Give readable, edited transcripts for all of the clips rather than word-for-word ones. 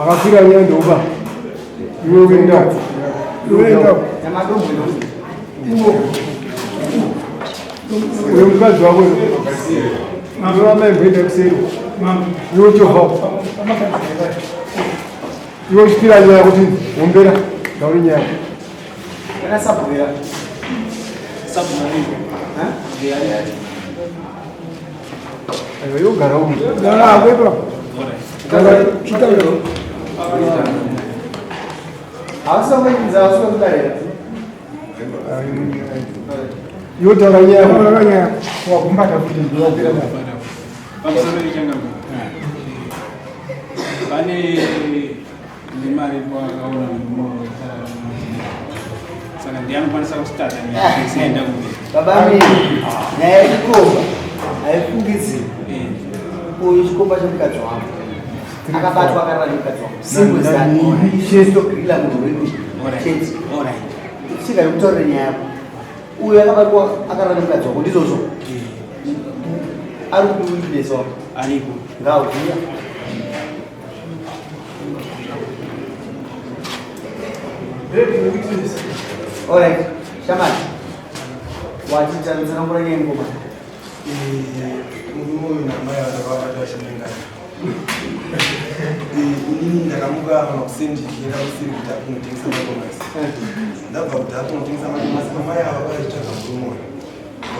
akafika nyendoba yobinda uyo mukazi wako amembenda kuseri yochofa yochipira nyaya kuti ombera ngauri nyaya ayo yogara umu yotaura nyaya wakumbata kuti pane mari kwakaona saka ndianokwanisa kusitata senda babami nyaya yechikomba haifungidziri uyu chikomba chemukadzi wangu akabatwa akarara nemukadzi wangu simbozanitogirila munhu wedu chete chika yekutaurira nyaya yako uyu akabatwa akarara nemukadzi wako ndizvozvo ari kuti uwitness wako aripo ngauziya alright shamati wachitarisana mvura nyaya ngoma murume uyu namai vakavabata vachinengana inini ndakamuka makusendikira usiri kuti akunotengesa madomasi ndabva kuti akunotengesa madomasi pamai ava vaizvitsvaga murume uyu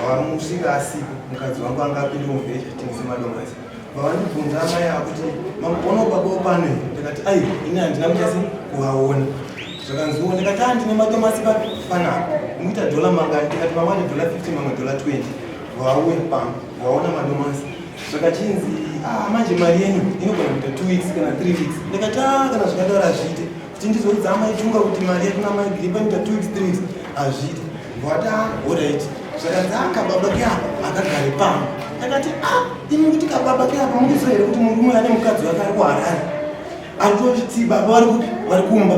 vamusvika asipo mukadzi wangu anga apinde muvhechi atengese madomasi vavanibvunza amai ava kuti mamboona baba upano ndikati ai ini handina kunyasi kuvaona zvakanziwo ndikati handine madomasi panapa muita dola mangani ndikati mamwe ane dola 50 mamwe dola 20 vauya pamba vaona madomasi zvakachinzi manje mari yenyu inogona kuita 2 weeks kana 3 weeks ndikati kana zvakadaro hazviite kuti ndizoudza amaitunga kuti mari yakuna maigiripa inoita 2 weeks 3 weeks hazviite vata alright zvakanzi kababa keapa akagare pamba ndakati imi kuti kababa keapa mundizoere kuti murume ane mukadzi wake ari kuharare aritochiti baba vari kupi vari kumba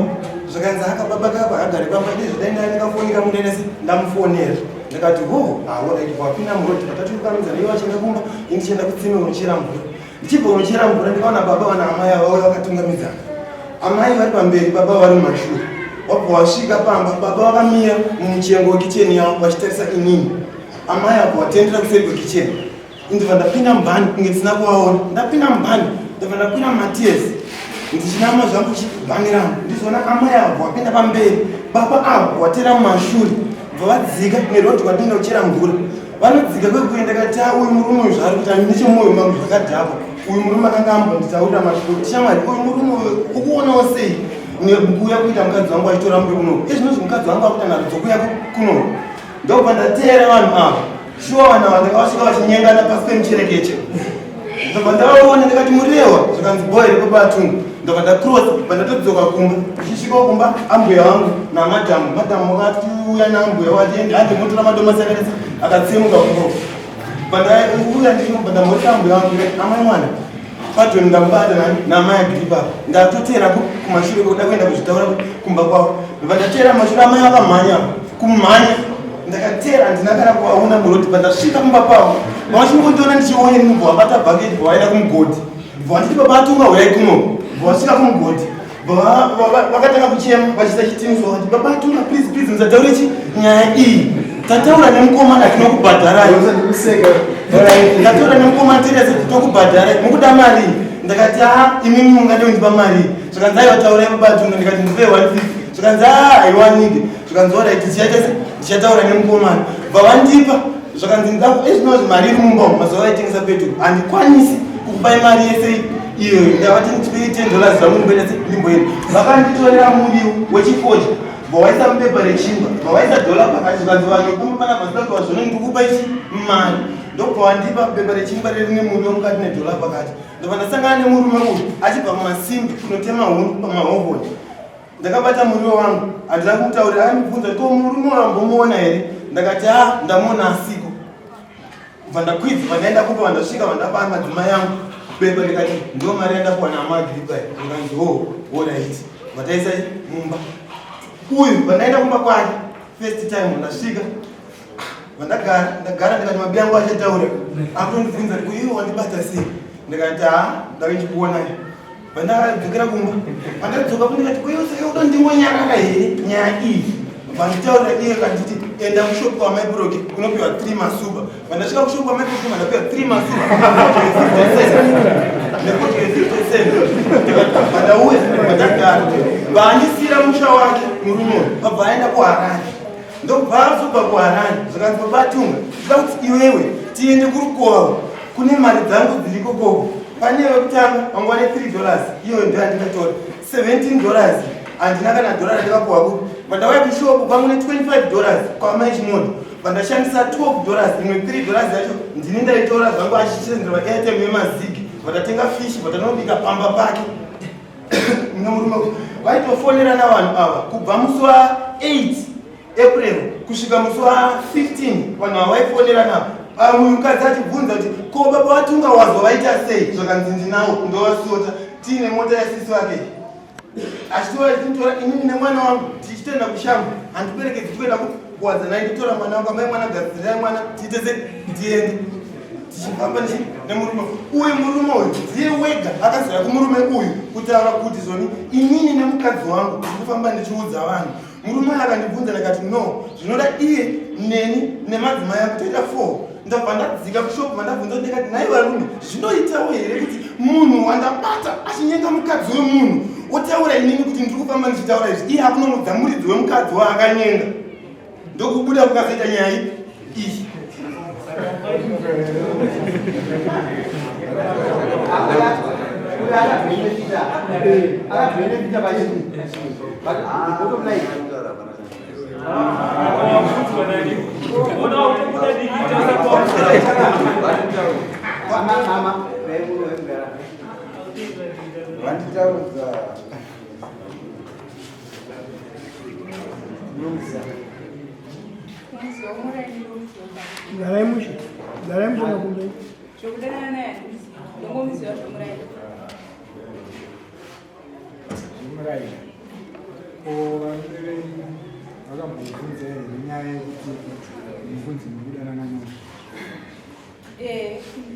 zvakanzi akababa keapa akagare pamba ndizvodainda ndikafonika mundainasi ndamufonera ndakati alright wapinda muroti pataturukamidza naivo achienda kumba indichienda kutsime unochera mvura ndichibva unochera mvura ndikaona baba vana amai ava vauya vakatungamidzana amai vari pamberi baba vari mumashure wabva wasvika pamba baba vakamira mumuchengo wekicheni yavo vachitarisa inini amai abva watendera kuseri kwekicheni indibva ndapinda mubhani kunge tisina kuvaona ndapinda mubhani ndabva ndakwira matiesi ndichinama zvangu chibhanirana ndizoona amai abva wapinda pamberi baba abva watera mumashure vadzika neroti kwatinda kuchera mvura vanodzika kwekuenda kati uyu murume uyu zvari kuti nechemwoyo mangu zvakadhakwa uyu murume akanga ambonditaurira mashoko tishamwari uyu murume ukuonawo sei nekuuya kuita mukadzi wangu achitora mbe kuno ezvinozvi mukadzi wangu akuita nharo dzokuya kuno ndobva ndateera vanhu ava shuwa vanhu ava ndakavasvika vachinyengana pasi pemucherekeche ndobva ndavaona ndikati murirewa zvakanzi boere kwepatunga ndobva ndacross bva ndatodzoka kumba tichisvikawo kumba ambuya vangu namadamu madamu wakatiuya naambuya wati handi motora madomasi akaisa akatsemuka kubo bva ndauya ndinobva ndamborita ambuya vangu amai mwana patoni ndamubata namai agiripapa ndatotera kumashure kwekuda kuenda kuzvitaura kumba kwavo ndobva ndatera mashure amai vakamhanya kumhanya ndakatera handina kana kuvaona muroti bva ndasvika kumba pavo vachingondona ndichione ndinobva wabata bhaketi bva waenda kumugodhi bva wanditi baba atunga huyai kuno vasvika kumugodhi vakatanga kuchema vachiisa chitimiswa vati baba atunga please musataure nyaya iyi tataura nemukomana tinokubhadharai ndataura nemukomana terese tokubhadharai mukuda mari ndakati imimi mungade undipa mari zvakanzi aivataurai baba atunga ndikati ndipe 150 zvakanzi aiwanike zvakanzi orit ndichataura nemukomana vavandipa zvakanzi ezvinozvi mari iri mumba mazuva vaitengesa petu handikwanisi kukupai mari yese iyo ndavati ndipei $10 zvamunibedese ndimboeni vakanditorera muriwo wechifoja vawaisa mupepa rechingwa vawaisa dola pakati zvikanzi vanhu kumapana vazidakwa zvone ndikukupa ichi mari ndobva wandipa pepa rechingwa rine muriwo mukati nedola pakati ndobva ndasangana nemurume uyu achibva mumasimbi kunotema hunu pamahovhoni ndakabata muriwo wangu handina kumutaurira akandibvunza ko murume wambomuona here ndakati ndamuona asiko bva ndakwidza vandaenda kupa vandasvika vandapa madzimai yangu pepa ndikati ndo mari yandakuwana amagiripai ndanzi alright vataisa mumba uyu vandaenda kumba kwake first time ndasvika ndagara ndikati mabi angu achataura akutondibvunza kuti iwe wandibata sei ndikati ndakandichiona pandakadzokera kumba pandadzoka ndikati kuyoda ndingonyarara here nyaya iyi vanditaurira iye kanditi enda kushopu wamaiburoki unopiwa 3 masuba vandasvika kushopu wamaiburoki vandapiwa 3 masuba nekudye 50 vandauya vandagara vaandisira musha wake murume vabva aenda kuharani ndobva azobva kuharani zvakanzi babatunga zida kuti iwewe tiende kurukova kune mari dzangu dziriko koko pane wekutanga vangwane $3 iyo ndio andikatora $17 handina kana dollar ndikapuwa kuti vandauya kushopu pamwe $25 kwamaishimoto vandashandisa $12 imwe $3 yacho ndini ndaitora zvangu achichisendera airtime yemazigi vatatenga fishi vatanobika pamba pake murume vaitofonera navanhu ava kubva musi wa8 April kusvika musi wa15 vanhu ava vaifonera navo mumwe mukadzi achibvunza kuti ko baba vatunga wazwa vaita sei zvakanzi ndinawo ndovasota tiine mota yasisi wake achitotora inini nemwana wangu tichitenda kushango handiperekedzi toenda kuwadza naye nditora mwana wangu amai mwana gadzirai mwana tiitese tiende tichifamba nemurume uyu murume uyu ndiye wega akazoya kumurume uyu kutaura kuti zoni inini nemukadzi wangu ndikufamba ndichiudza vanhu murume akandibvunza ndikati no zvinoda iye neni nemadzimai angu toita 4 ndabva ndadzika kushopu vandabvunza ndikati nai varume zvinoitawo here kuti munhu wandabata achinyenga mukadzi wemunhu otaura inini kuti ndiri kufamba ndichitaura izvi iye akunomudza muridzi wemukadzi waakanyenga ndokubuda kukazoita nyaya iyi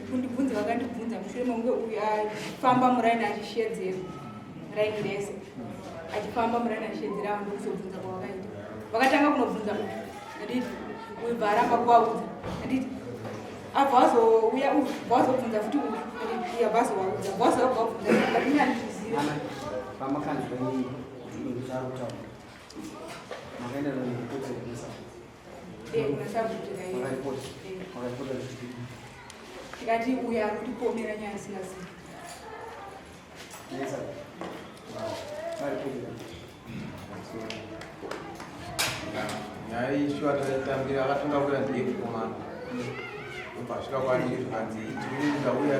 kundibvunza vakandibvunza mushure monge uyu afamba muraini achishedzera muraini rese achifamba muraini achishedzera vanhu ndokuzobvunza kwavakaita vakatanga kunobvunza anditi uyu bva aramba kuvaudza anditi abva azouya uyu bva azobvunza futi uyu anditi iya bva azovaudza bva azobvabvunza katini handiziva pamakanzwa inzarutaura makaenda nokutodzeresa kunasabvutira tikati uyu ari kutipomera nyaya isingazivi nyaya ishu ataitambira akatonga kuya ndiye kukomana pasvika kwaniki zvikanzi tiriuzauya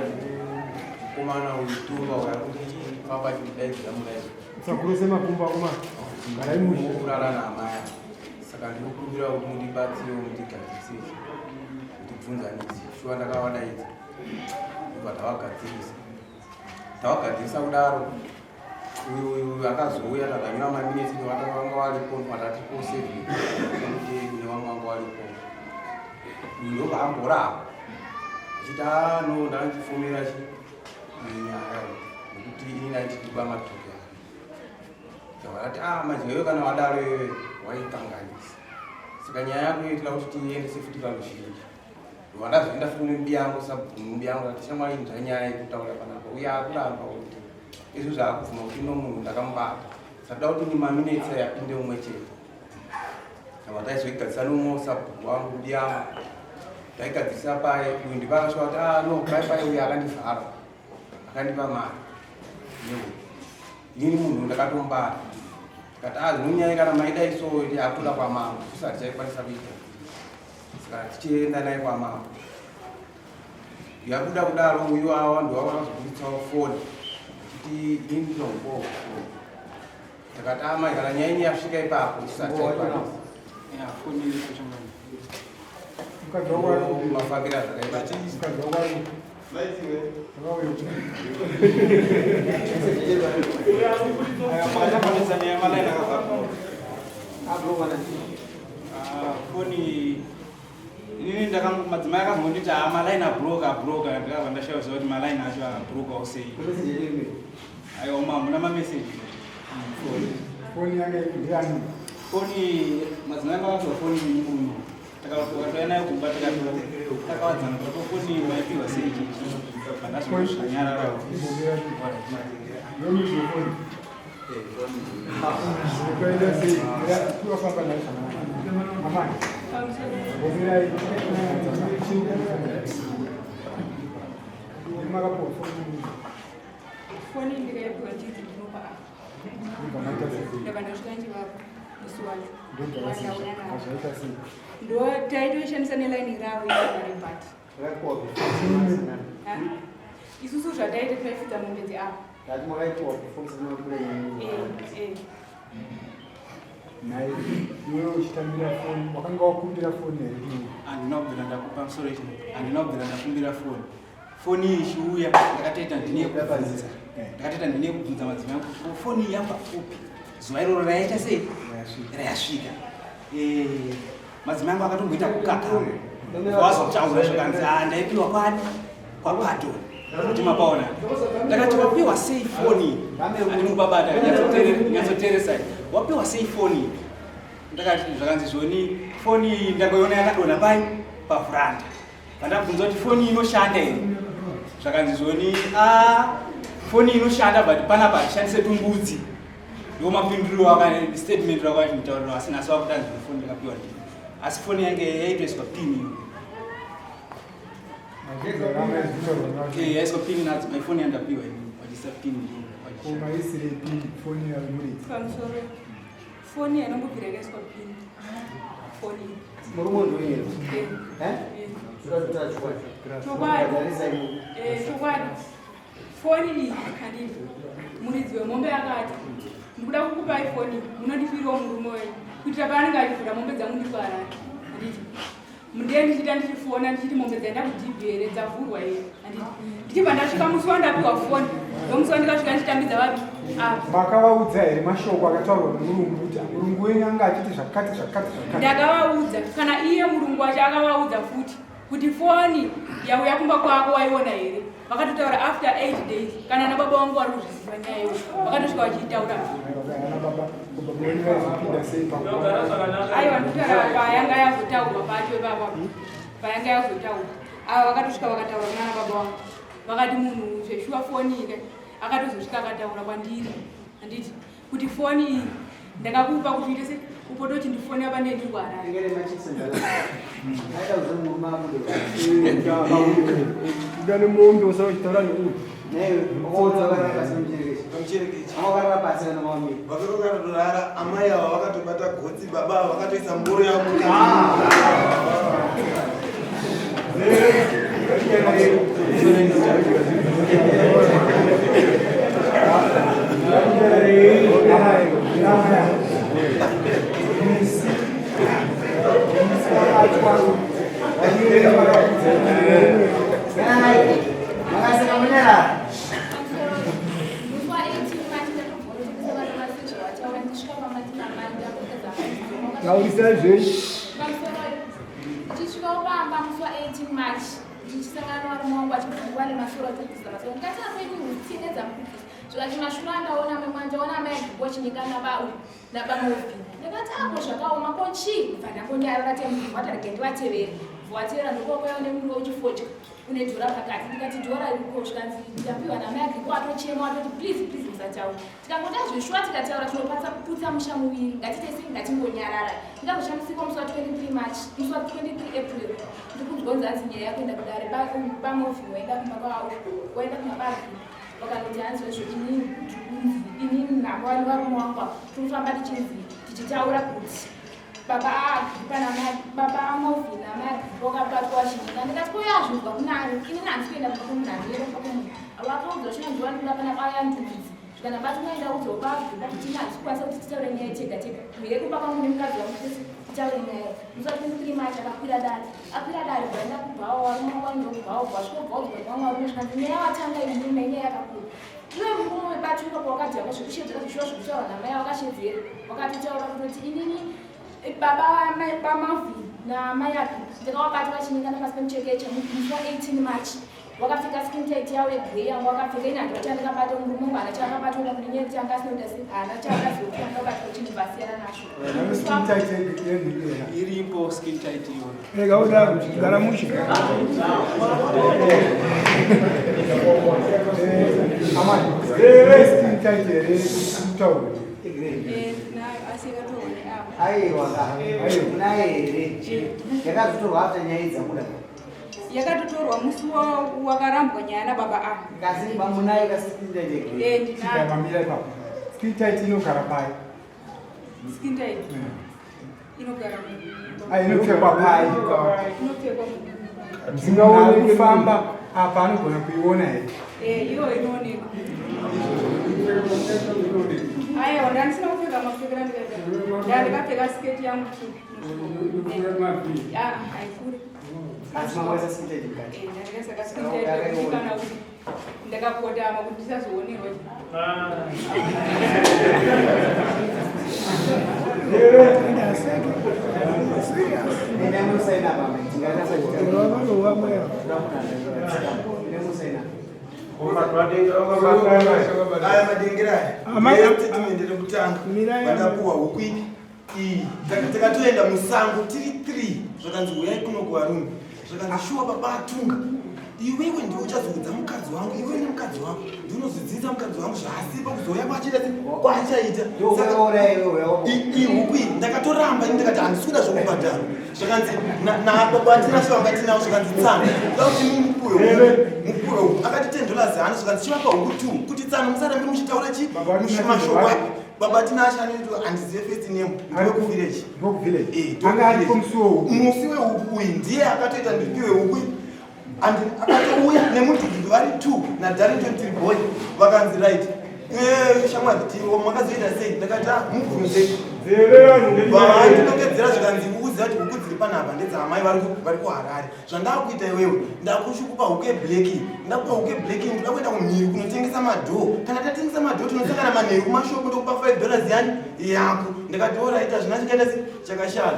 kukomana uyitumba uya kuti famba chikudaidzira mudaidzo sakurese mapumba kuma kurara naamaya saka ndikukumbira kuti mundibatsirewo mundigadzisise kutibvunzanisi shuwa ndakavadaidza ibva tavagadzirisa kudaro uyu akazouya takanyura maminitsi nevanga varipo matatipo 7 nevamwe vanga varipo uyu ndobva amborapa achiti no ndandifomera nyaya nekuti ini naititiba matoke akati majeyo kana wadaro iwewe waikanganisa saka nyaya yako yoitira kuti tiendese futi parushiriki vandazoenda futi nemubi yangu sabvumubi yangu ati shamwari ndanyaya yekutaura panapa uye akuramba kuti izvo zvaakubvuma kuti ino munhu ndakamubata saka kuti ni maminitsi yapinde umwe chete ava taizoigadzisa nomwe sabhuku wangu mubi yangu taigadzisa paye uyu ndipakasvika kuti no pai uyu akandivhara akandipa mari ini munhu ndakatombata tikati zvinonyaya kana maidaiso akura kwamambo kusati chaikwanisa kuita saka tichienda naye kwamambo yakuda kudaro uyu awa ndowakazobuditsawo foni kuti ini ndinongo takati amai kana nyaya ini yasvika ipapo tisati chaikwanisa mafambira zvakaita foni Inini madzimai akazonditi malaini abhuroka ndikabva ndashaiwa kuti malaini acho abhuroka usei. Aiwa muna mameseji. Foni yange ndiyani? Foni madzimai akatoa foni muno. Takatoya nayo kumba takawadzana kuti foni maipiwa sei chichi. Pandasonyarara. Foni ndikaipiwa chizi ndinopa ndakandasvika nchivapo musi wacho ndo taitoishandisa nelaini ravo yavarembati isusu zvataite taifudza mombe dzeapo naye iwe uchitambira foni wakanga wakumbira foni here? Andinobvira ndakupa musoro ichi, andinobvira ndakumbira foni. Foni iyi ichiuya ndakatoita ndine kubvunza. Ndakatoita ndine kubvunza madzimai kuti foni yamba upi? Zuva iroro raita sei? Rayasvika. Madzimai angu akatomboita kukaka. Wazokutaura zvakanzi ndaipiwa kwani? Kwapato. Kuti mapaona. Ndakati wapiwa sei foni? Andimubabata nyatsoteresa. Wapiwa sei foni? Ndakati zvakanzi zvoni foni iyi ndakoiona yakadona pai pavhuranda. Pandabvunza kuti foni inoshanda here? Zvakanzi zvoni foni inoshanda but panapa tishandise tumbudzi. Ndo mapinduro statement rakaiti mutauriro asina asi wakutanzwa foni ndakapiwa ndini. Asi foni yange yaitoiswa pini. Yaiswa pini nadzo maifoni yandapiwa ini wachisa pini. Umaisire pini foni yamuridzi. Pamusoro foni yanombobvira yakaiswa pini. Foni. Murumondo yero. Chokwadi. Foni iyi handiti. Muridzi wemombe akati ndikuda kukupai foni munondipiriwo murume wenyu kuitira paanenge achivhura mombe dzangu ndiri kuarati. Handiti. Mundiye ndichita ndichifona ndichiti mombe dzaenda kudhibhi here dzavhurwa here. Handiti. Ndichibva ndasvika musi wandapiwa foni. Ndomusi wandikasvika ndichitambidza vapi? Makavaudza here mashoko akataurwa nemurungu kuti murungu wenyu anga achiti zvakati. Ndakavaudza kana iye murungu wacho akavaudza futi kuti foni yauya kumba kwako waiona here. Vakatotaura after 8 days kana nababa vangu vari kuzviziva nyaya iyoyo vakatosvika vachitaura. Aiwa ndikutaura payanga yazotaurwa pacho ipapa payanga yazotaurwa ava vakatosvika vakataura kuna nababa vangu vakati munhu zveshuwa foni ike akatozosvika akataura kwandiri handiti kuti foni iyi ndakakupa kuti uite se upoto chindifonera pane ndiri kuharara. Ndane mombe usava uchitaura neuri. Vakatogara amai ava vakatobata gotsi baba ava vakatoisa mboro yavo. Ngaurisa zveshe. Tichikopamba musi wa18 March tichisangana varume wangu vachivhungwa nemasoro ekudzidzisa ngati apendi hutine dzamukudzisa zvikati mashure andaona memwanja ona maigwa chinyikana nabamovi ndakati apo zvakaoma kochi kubva ndakonyarara temuvhatarike ndivatevere vhatevera ndokokoya nemunhu wechifocha une dhora pakati ndikati dhora iriko zvikanzi ndapiwa namai agriko atochema atoti please musataura tikangoti azvishuwa tikataura tinopatsa kuputsa musha muviri ngatitesei ngatimbonyarara ndingazoshandisika musi wa23 March musi wa23 April ndikudzonza anzi nyaya yakuenda kudare pamovi waenda waenda kumabari vakanoti hanzvezvo inini nakwari varume wangu tinofamba tichitaura kuti baba amovi namai vakabatwa chinyika ndikati koyazvizwa kunani inini handisi kuenda kumunhandirepakumunhu avakaudza chinonziwa ndikudapana kwayanduvisi kana bati unoenda udzoba kuti tinazikwanisa kuti titaure nyaya tega tega mire kumba kwangu nemukadzi wangu kuti titaure nyaya musa23 March akakwira dare bvaenda kubvawo varume waindobvawo bvasvikobvawo zvamwe varume zvikanzi nyaya watanga imurume nyaya yakakura iwe murume webatuka kwawakadhiyako zvekushedzera zvishuwa zvekutaura namai wakashedzera wakatotaura kutoti inini baba bamavhiri namayapi ndikawabata vachinikana pasi pemuchekecha musi wa18 March wakapfeka skin tight yawo yegrey yangu wakapfeka ine handoti andikabata murume wangu hana chaakabata kuti ndinyeti anga asinoita se hana chaakazokuti angabatwa chinhu vasiyana nacho iripo skin tight iyoyo Rega udaro, garamushi. Amani, skin tight here, mtauri. Aiwa naere yakazotorwa hata nyaya dzamuda yakatotorwa musi wakarambwa nyaya nababa ako kasi bamunayo kasindindeke ndinayo Mamira ipapo. Skin tight inogara pai. skin tight inogara Inopfekwa pai. inopfekwa Ndingaone kufamba apa anogona kuiona here. iyo inooneka aiwa ndandisina kupfeka mapfekera ndikaita ndandikapfeka sketi yangu haikuri asi mamwesa sindindeke ndandikasaka sketiaikana kuti ndakakotama kuti ndisazoonerwa nemusaina baba aya madengera statement rekutanga vakapuwa huku iyi takatoenda musango tiri 3 zvakanzi uyai kunokuwa rume zvakanzi shuwa baba atunga iwewe ndiwe uchazoudza mukadzi wangu iwe nemukadzi wako ndinozodzidza mukadzi wangu zvaasipa kuzoya kwachaita kwachaita huku iyi ndakatoramba ndikati handisi kuda zvokubhadhara zvakanzi nababa atinasho vanga tinawo zvakanzi tsana da kuti mupuwe akati $10 hano zvakanzi chivapa huku 2 kuti tsana musarambi muchitaura chi mashoko baba tinasho anoitwa handizive first name ndiwe kuvillage musi wehuku uyu ndiye akatoita ndipiwe huku akatouya nemudhudhudhu vari 2 nadarrington tiriboy vakanzi right shamwari makazoita sei ndakati mubvunzei ndinotedzera zvikanzi ukuziva kuti huku dziri panapa ndedzaamai vari kuharare zvandakuita iwewe ndakushukupa huku yeblaki ndakupa huku yeblaki ndoda kuenda kumhiri kunotengesa madhoo kana tatengesa madhoo tinosangana manheru kumashopu ndokupa $5 yani yako ndikati oraita zvina chikaita se chakashata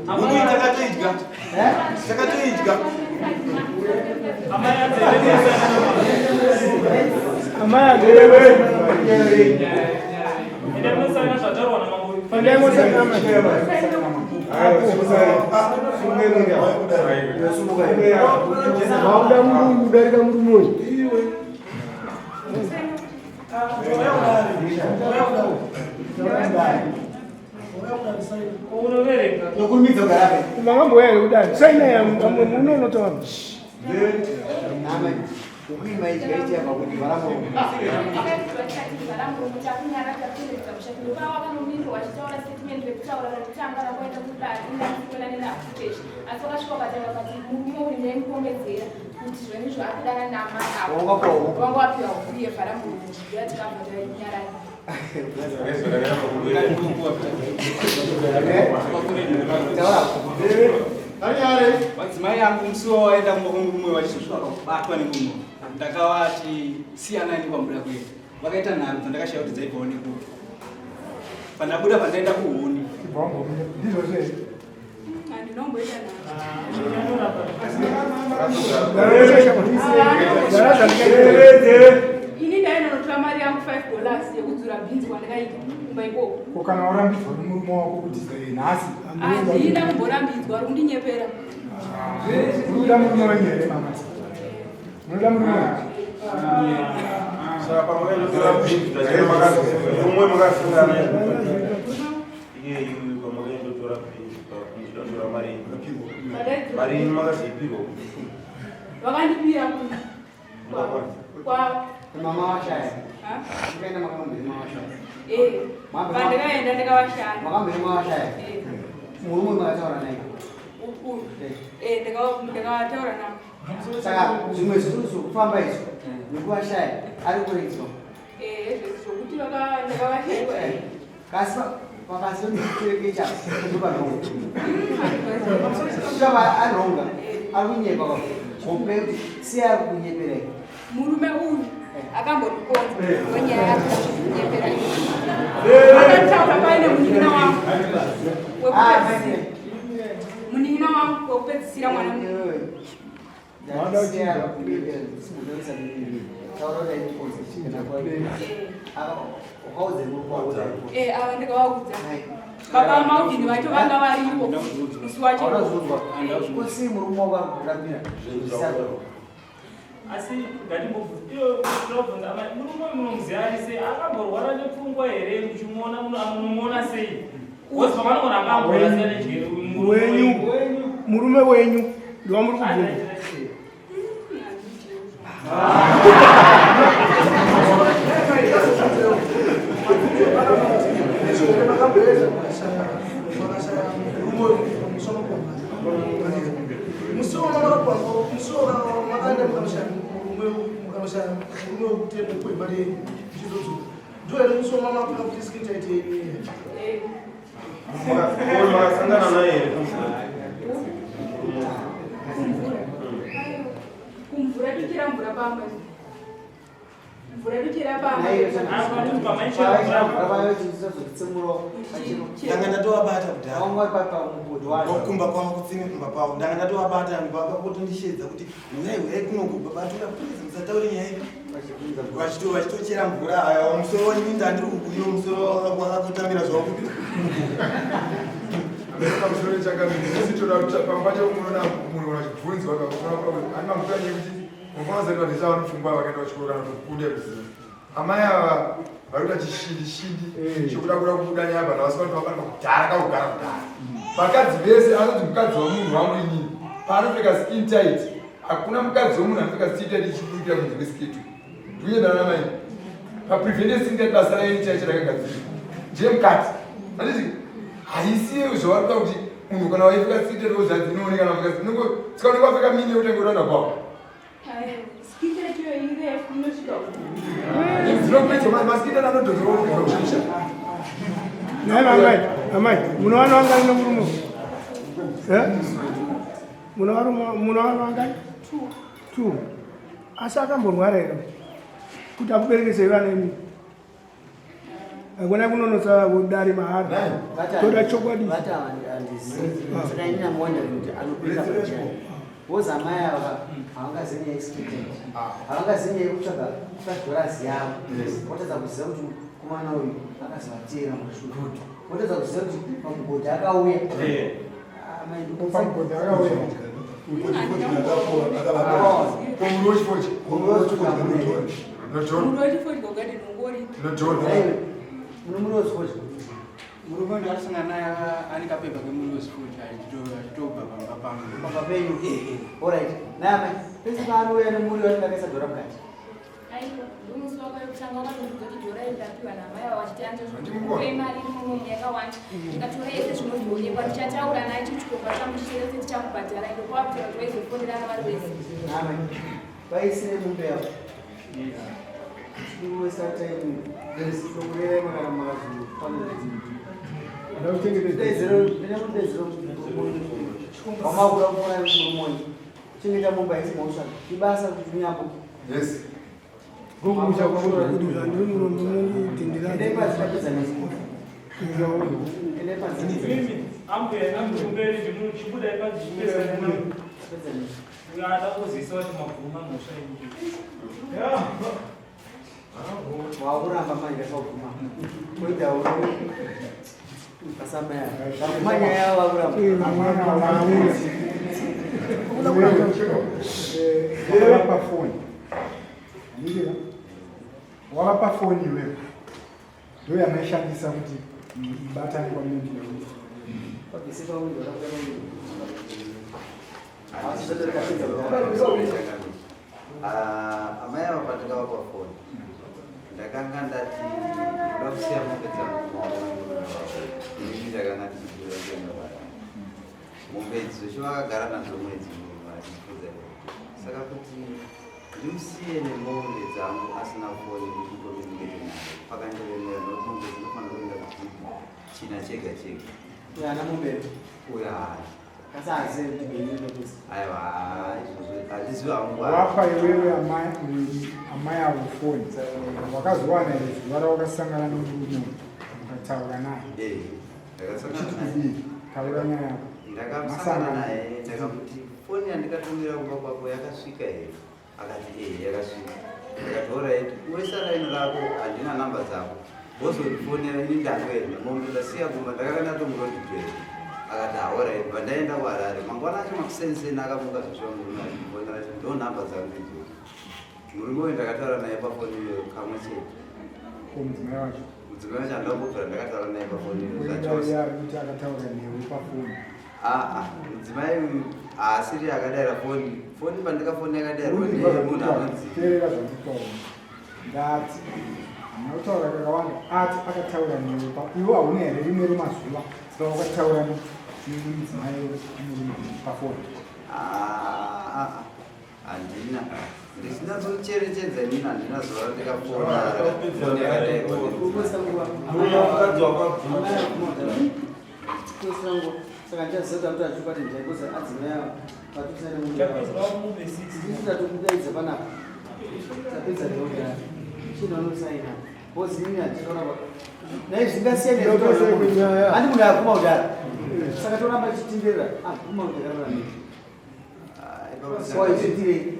huku takatoidya Mangambo udani. Saina ya unono to. Ukima ichaitia pakuti varamo madzimai angu musi wawaenda kumwe vachisvika kubatwa nemunhu ndakavati siyanani kwamuda kuenda vakaita nharo dzandakashaya kuti dzaibvawo nekupi pandabuda pandaenda kuhuni handinomboita ini ndainonotora mari yangu $5 yekudzura bhinzi kwandakaita kumba ikoko Kana warambidzwa nemurume wako kuti nhasi handina kumborambidzwa ari kundinyepera unoda murume wenyu here mama? Unoda murume wenyu? Saka pamwenotora umwe makasangana iye pamwenotora muchidatora mari makazipirwa vakandipira kwavo mama washaya ukaenda makambiri mawashaya pandikaenda ndikavashanda makambiri mawashaya murume makataura naye ndikavataura navo saka zvimwe zviri zvokufamba izvo nekuvashaya ari kureitswa zvokuti ndakavashaiwa kasi pakasi pemitereke cha ndopanhonga chava anhonga ari kunyepa hope kuti sei ari kunyepereka murume uyu akambonikonza wenyaya yakunyepera akataura paine munin'ina wangu wekupedzisira munin'ina wangu wekupedzisira mwana ava ndikavaudza baba maudini vacho vanga varipo musi wacho asi ngatimbobvunza murume munomuziyarise akamborwara nepfungwa here muchimuona munomuona sei wozi pavanogona akamborwara murume wenyu ndiwa muri kubvunza makasangana naye kumvura tichira mvura pamba mvura tichira pamba ndanga ndatovabata kudhaokumba kwavo kutsime kumba kwavo ndanga ndatovabata vakapotondishedza kuti uyai kunokubabatura purizi musataure nyaya ipi vachitochera mvura aya musoro wanyinda andiri kukuyo musoro wakakutamira zvakudi pamusoro chakamitoda pamba chaumunoona munhu vachibvunzwa ani mamutanye kuti mufanazati vanhu isa vanopfungwa vakaenda vachikoro vanokude kuziva amai ava vari kuita chishindi chokuda kuda kubuda nyamba navasikavanofana kudhara kakugara kudhara vakadzi vese anoti mukadzi wamunhu wamuinini paanopfeka skin tight hakuna mukadzi womunhu anopfeka skin tight ichibudira kunze kwesiketu ndikunyendana namai paprevente skin tight basa raini chaicho rakagadzirwa ndiye mukadzi anditi haisiye zvavari kuda kuti munhu kana waipfeka skin tight ozvanzi inooneka namukadzi sikaoneka wapfeka mini yotenga uranda kwavo amai munowana wangani nemurume munowana wangani 2 asi akamborwara here kuti akuberekesei vanemi akona kunonosa kudari mahara toda chokwadi woza amai ava havangazinyei expectant havangazinyei kutsvaga kufadhorazi yavo wotadza kuziva kuti kumana uyu akazovatera mashuku wotadza kuziva kuti mamugodhi akauya murume ndasangana naye anikapepa kemunosfuta achitobva pamba penyu orit naamai pese paanouya nemuri waningakaisa dhora mukati musi wakatanga wakatozvidza kuti dhora ikapiwa namai ava vachiti andoe mari iri yakawanda ndikatora ese zvinozionekwa tichataura naye tichikopa chamuchirese tichamubhadhara ndo kwavutira kuti vaizofonderana vari vese naamai vaisire mumbe yavo iwesataimu tokureva kana makazopanaa wamakuda kufana murumoni chengeta mumba isi mausha ibasa kuti nyambo wakuramba manje akaguma koitawo asamaya manya yavo vakuramba pafoni wavapa foni iwewe ndo yamaishandisa kuti ibatane kwamindi amai ava patakava pafoni ndakanga ndati ndoda kusiya mombe dzangu ini ndakanga ndichiiaenga mombe idzi vakagara nadzo mwedzi vachifudza saka kuti ndimusiye nemombe dzangu asina foni kuti ndominingete nayo pakandiremera nokuti mombe dzinofanira kuenda kuchina chega chega uyo ana mombe uyo hai kasazi ndibeni lokusi aiwa izvo hangu wapa iwewe amai avo foni wakazowana zuva rawakasangana nomurume ukataura naye taura nyaya yako ndakamsangana naye ndakamuti foni yandikatumira kumba kwako yakasvika here akati yakasvika ndakatora uisa raino rako handina namba dzako wozondifonera ini ndangoenda mombilasiya kumba ndakakana tomurodiperi akati haorai pandaenda kuharare mangwana acho makusenseni akamuka zvishongonaafonera ndo nhamba dzangu idzo murume uyu ndakataura naye pafoni iyo kamwe chete mudzimai wacho mudzimai wacho handambobvira ndakataura naye pafoni iyo kuti akataura newe pafoni mudzimai uyu haasiri akadayira foni pandikafoni yakadayirwa nemunhu anonziteerera zvanditaura ndati nautaura kakawanda ati akataura newe iwo hauna here rimwe remazuva saka wakataura nemudzimai pafoni handina ndisina kucherechedza inini handina zuva randikafoni yakadayirwa saka ndichaziva kuti achibata ndaikoza adzimai patutatokudaidza panapa tapedza neogara chinonosaina bozini handinoona naizvingasiyana handi munhu akuma kudara saka toramba tichitenderera aguma kudakarara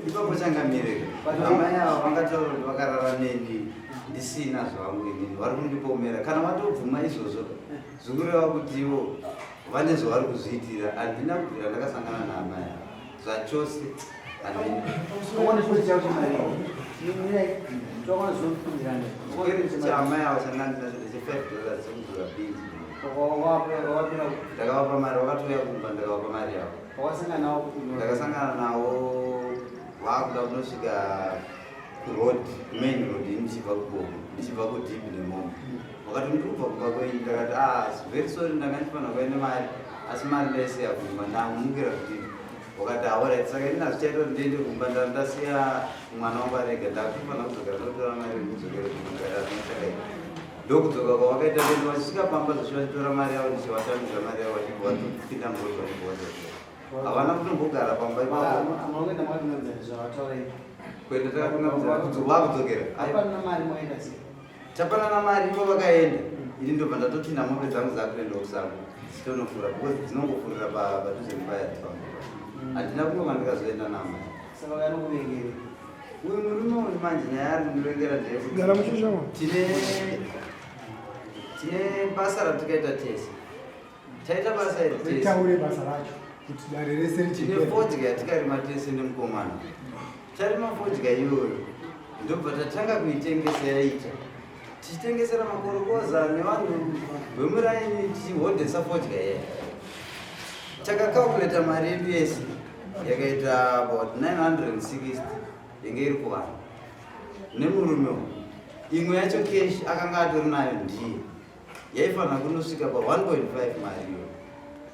ipapo changamireka amai ava vangataura kuti vakarara neni ndisina zvangu inini vari kundipomera kana watobvuma izvozvo zvikureva kuti ivo vane zvavari kuzviitira handina kubvira ndakasangana naamai ava zvachose handina chaamai ava chanandina $5 chekuvhura bhinzi ndakavapa mari vakatouya kumba ndakavapa mari yavo ndakasangana navo vakuda kunosvika kuroad main road ndichibva kubomo ndichibva kudhipi nemomo wakati ndikubva kumba kwenyu ndakati very sorry ndangandifana kuva nemari asi mari ndaisiya kumba ndamumukira kudhipi wakati aorit saka ina zvichaita kuti ndiende kumba ndasiya mwana wangu arega ndakufana kudzokera ndotora mari kudzokera kumagaranochakaita ndokudzoka kwawakaita lendo vachisvika pamba zvishiva chitora mari yavo ndichivatamisa mari yavo vachibva vatopinda muroad vachibva havana kutombogara pamba kwenda takakunamizana kuti vakudzokera tapanana mari ivo vakaenda ini ndobva ndatopinda mombe dzangu dzakuenda kusango dzitonofura because dzinongofurira padhuze nepaya handina kunoma ndikazoenda namai uyu murume uyu manje nyaya ari kundivengera ndeyekuti tine basa ratikaita tese taita basa iri taure basa racho kuti dare rese tine fodya yatikarima tese nemukomana tarima fodya iyoyo ndobva tatanga kuitengesa yaita tichitengesera makorokoza nevanhu vemuraini tichihodhesa fodya yeya takakalkuleta mari yedu yese yakaita about 960 yenge iri kuvanhu nemurume imwe yacho keshi akanga atori nayo ndiye yaifanira kunosvika pa1.5 mari iyo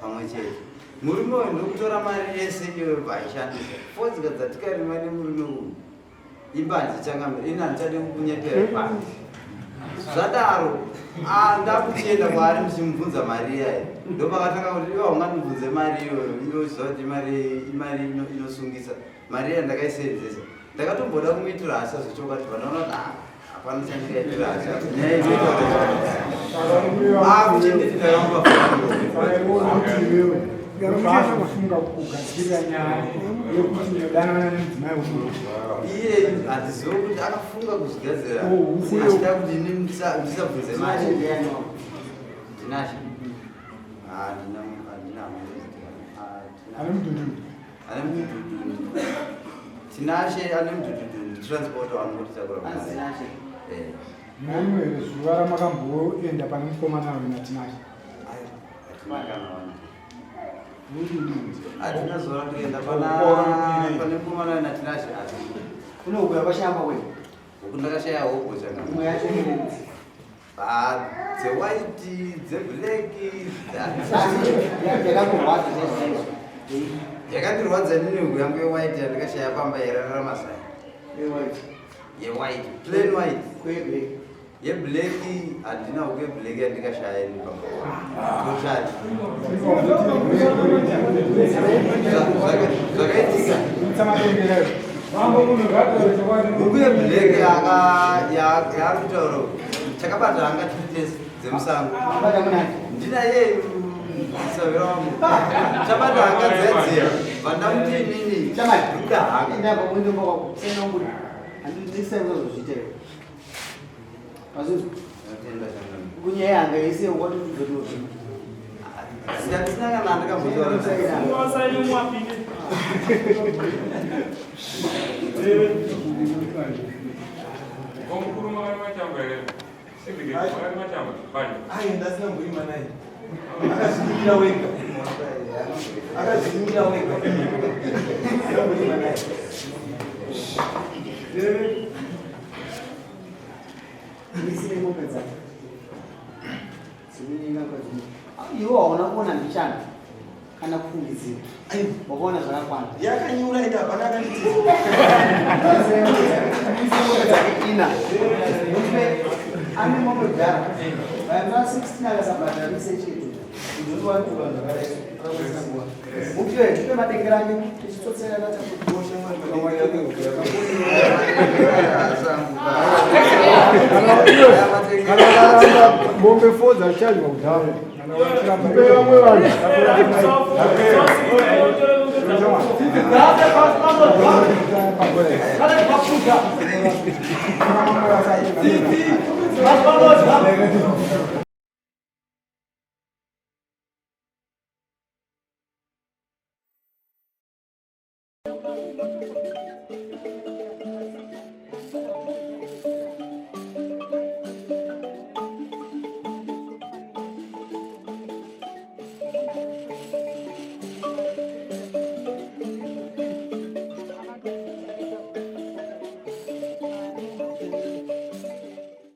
pamwe chete murume uyu ndokutora mari yese iyoyo vaishandisa fodya dzatikarima nemurume uyu imbanje changamira ini handichade kukunyepera panzi zvadaro ndakuchienda kwaari ndichimubvunza mari iyayo ndopakatanga kuti iwa ungandibvunze mari iyoyo inoziva kuti imari inosungisa mari iya ndakaisenzesa ndakatomboda kumuitira hasha zvechokwati vanaona kuti hapana chandikaitira hasha nyaya inoitakuchendeti ndakamupafunga kufunga kugadzirira nyaya yekuti unodanana nemudzimai wemunhu iye handizivi kuti akafunga kuzvigadzira achida kuti ndisabvunze mari ndinasha ane mudhudhudhu tinashe ane mudhudhudhu transporta wanomotitakura narimwe here zuva ramakamboenda pane mukomana uyu natinashe hatina zuva ratoenda pane mukomana uyu natinashe unokuya pashamba we uku ndakashaya hoko imwe yacho dzewaiti dzebhleki yakakurwadza yakandirwadza nini huku yangu yewaiti yandikashaya pamba yararara masai yewaiti plain white yebleki andina uke bleki andikashayeni toshali zvakaitika uye bleki yaakutaura chakabata hanga titesi dzemusango ndina yeyu savera wamo chabata hanga dzedzera vandamuti nini duka hanga kunyaya yanga ise wati kuzoti siyatisanga nandika muzora ndasina mburima naye akazinyira wega mburima naye isine ngombe dzake zimunyinga kwazini iwo hauna kuona mbichana kana kufungidzira wakaona zvakakwana yakanyura ende hapana akanditi ina ane mombe kudhara vaimva 16 akasabhadhara misechetu uzotiwantuva zvakadaiswa mupe madekera ake tichitotserana mombe fodza achadya kudhara mupe vamwe vanhu Mas